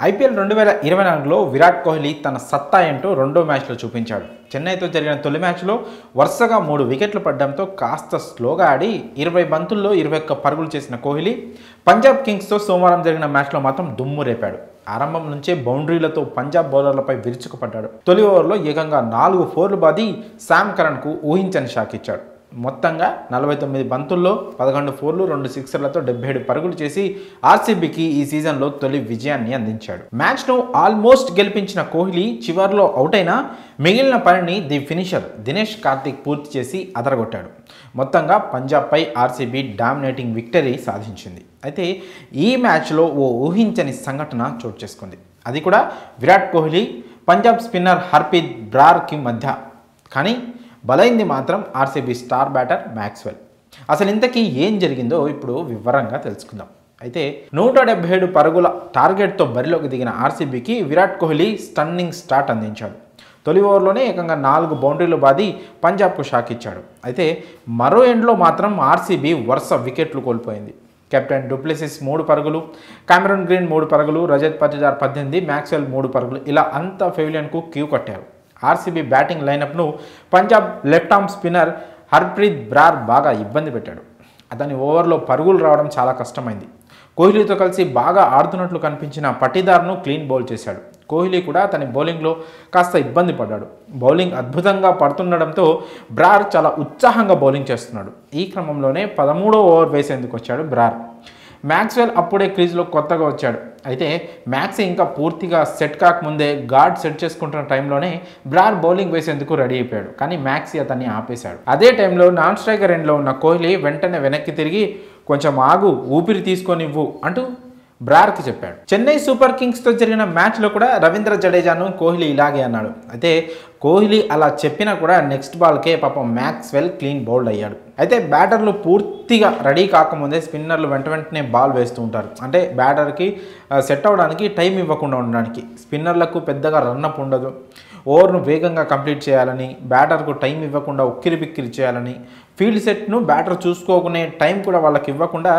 IPL 2024లో Virat Kohli తన సత్తా ఏంటో రెండో మ్యాచ్లో చూపించాడు. చెన్నైతో జరిగిన తొలి మ్యాచ్లో వరుసగా 3 వికెట్లు పడడంతో కాస్త స్లోగా ఆడి 20 బంతుల్లో 21 పరుగులు చేసిన కోహ్లీ పంజాబ్ కింగ్స్తో సోమవారం జరిగిన మ్యాచ్లో మాత్రం దుమ్ము రేపాడు. ఆరంభం నుంచే బౌండరీలతో పంజాబ్ బౌలర్లపై విరుచుకుపడ్డాడు. తొలి ఓవర్లో ఏకంగా 4 ఫోర్లు బాది శామ్ కరణ్కు ఊహించని షాక్ ఇచ్చాడు. మొత్తంగా 49 బంతుల్లో 11 ఫోర్లు 2 సిక్సర్లతో 77 పరుగులు చేసి ఆర్సీబీకి ఈ సీజన్లో తొలి విజయాన్ని అందించాడు. మ్యాచ్ను ఆల్మోస్ట్ గెలిపించిన కోహ్లీ చివర్లో అవుట్ అయినా మిగిలిన పనిని ది ఫినిషర్ దినేష్ కార్తిక్ పూర్తి చేసి అదరగొట్టాడు. మొత్తంగా పంజాబ్పై ఆర్సీబీ డామినేటింగ్ విక్టరీ సాధించింది. అయితే ఈ మ్యాచ్లో ఓ ఊహించని సంఘటన చోటు చేసుకుంది. అది కూడా విరాట్ కోహ్లీ పంజాబ్ స్పిన్నర్ హర్ప్రీత్ బ్రార్కి మధ్య. కానీ బలైంది మాత్రం ఆర్సీబీ స్టార్ బ్యాటర్ మ్యాక్స్వెల్. అసలు ఇంతకీ ఏం జరిగిందో ఇప్పుడు వివరంగా తెలుసుకుందాం. అయితే 177 పరుగుల టార్గెట్తో బరిలోకి దిగిన ఆర్సీబీకి విరాట్ కోహ్లీ స్టన్నింగ్ స్టార్ట్ అందించాడు. తొలి ఓవర్లోనే ఏకంగా 4 బౌండరీలు బాది పంజాబ్కు షాక్ ఇచ్చాడు. అయితే మరో ఎండ్లో మాత్రం ఆర్సీబీ వరుస వికెట్లు కోల్పోయింది. కెప్టెన్ డూప్లెసిస్ 3 పరుగులు, కామెరూన్ గ్రీన్ 3 పరుగులు, రజత్ పటిదార్ 18, మ్యాక్స్వెల్ 3 పరుగులు ఇలా అంతా పెవిలియన్కు క్యూ కట్టారు. ఆర్సీబీ బ్యాటింగ్ లైనప్ను Punjab left arm spinner Harpreet Brar బాగా ఇబ్బంది పెట్టాడు. అతని ఓవర్లో పరుగులు రావడం చాలా కష్టమైంది. కోహ్లీతో కలిసి బాగా ఆడుతున్నట్లు కనిపించిన పటిదార్ను క్లీన్ బౌల్ చేశాడు. కోహ్లీ కూడా అతని బౌలింగ్లో కాస్త ఇబ్బంది పడ్డాడు. బౌలింగ్ అద్భుతంగా పడుతుండడంతో బ్రార్ చాలా ఉత్సాహంగా బౌలింగ్ చేస్తున్నాడు. ఈ క్రమంలోనే 13వ ఓవర్ వేసేందుకు వచ్చాడు బ్రార్. మ్యాక్స్వెల్ అప్పుడే క్రీజ్లో కొత్తగా వచ్చాడు. అయితే మ్యాక్సీ ఇంకా పూర్తిగా సెట్ కాకముందే గార్డ్ సెట్ చేసుకుంటున్న టైంలోనే బ్రార్ బౌలింగ్ వేసేందుకు రెడీ అయిపోయాడు. కానీ మ్యాక్సీ అతన్ని ఆపేశాడు. అదే టైంలో నాన్ స్ట్రైకర్ ఎండ్లో ఉన్న కోహ్లీ వెంటనే వెనక్కి తిరిగి కొంచెం ఆగు, ఊపిరి తీసుకొనివ్వు అంటూ బ్రార్కి చెప్పాడు. చెన్నై సూపర్ కింగ్స్తో జరిగిన మ్యాచ్లో కూడా రవీంద్ర జడేజాను కోహ్లీ ఇలాగే అన్నాడు. అయితే కోహ్లీ అలా చెప్పినా కూడా నెక్స్ట్ బాల్కే పాపం మ్యాక్స్వెల్ క్లీన్ బౌల్డ్ అయ్యాడు. అయితే బ్యాటర్లు పూర్తిగా రెడీ కాకముందే స్పిన్నర్లు వెంటనే బాల్ వేస్తూ ఉంటారు. అంటే బ్యాటర్కి సెట్ అవ్వడానికి టైం ఇవ్వకుండా ఉండడానికి. స్పిన్నర్లకు పెద్దగా రన్అప్ ఉండదు. ఓవర్ను వేగంగా కంప్లీట్ చేయాలని, బ్యాటర్కు టైం ఇవ్వకుండా ఉక్కిరి బిక్కిరి చేయాలని, ఫీల్డ్ సెట్ను బ్యాటర్ చూసుకోకునే టైం కూడా వాళ్ళకి ఇవ్వకుండా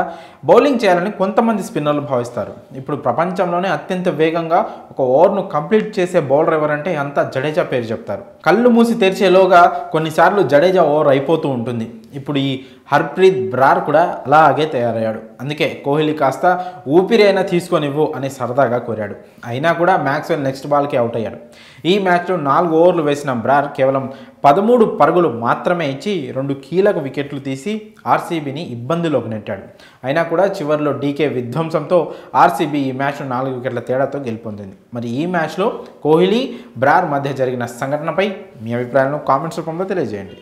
బౌలింగ్ చేయాలని కొంతమంది స్పిన్నర్లు భావిస్తారు. ఇప్పుడు ప్రపంచంలోనే అత్యంత వేగంగా ఒక ఓవర్ను కంప్లీట్ చేసే బౌలర్ ఎవరంటే అంతా జడేజా పేరు చెప్తారు. కళ్ళు మూసి తెరిచేలోగా కొన్నిసార్లు జడేజా ఓవర్ అయిపోతూ ఉంటుంది. ఇప్పుడు ఈ హర్ప్రీత్ బ్రార్ కూడా అలాగే తయారయ్యాడు. అందుకే కోహ్లీ కాస్త ఊపిరి అయినా తీసుకొనివ్వు అని సరదాగా కోరాడు. అయినా కూడా మ్యాక్స్వెల్ నెక్స్ట్ బాల్కి అవుట్ అయ్యాడు. ఈ మ్యాచ్లో 4 ఓవర్లు వేసిన బ్రార్ కేవలం 13 పరుగులు మాత్రమే ఇచ్చి 2 కీలక వికెట్లు తీసి ఆర్సీబీని ఇబ్బందిలోకి నెట్టాడు. అయినా కూడా చివరిలో డీకే విధ్వంసంతో ఆర్సీబీ ఈ మ్యాచ్ను 4 వికెట్ల తేడాతో గెలుపొందింది. మరి ఈ మ్యాచ్లో కోహ్లీ బ్రార్ మధ్య జరిగిన సంఘటనపై మీ అభిప్రాయాలను కామెంట్స్ రూపంలో తెలియజేయండి.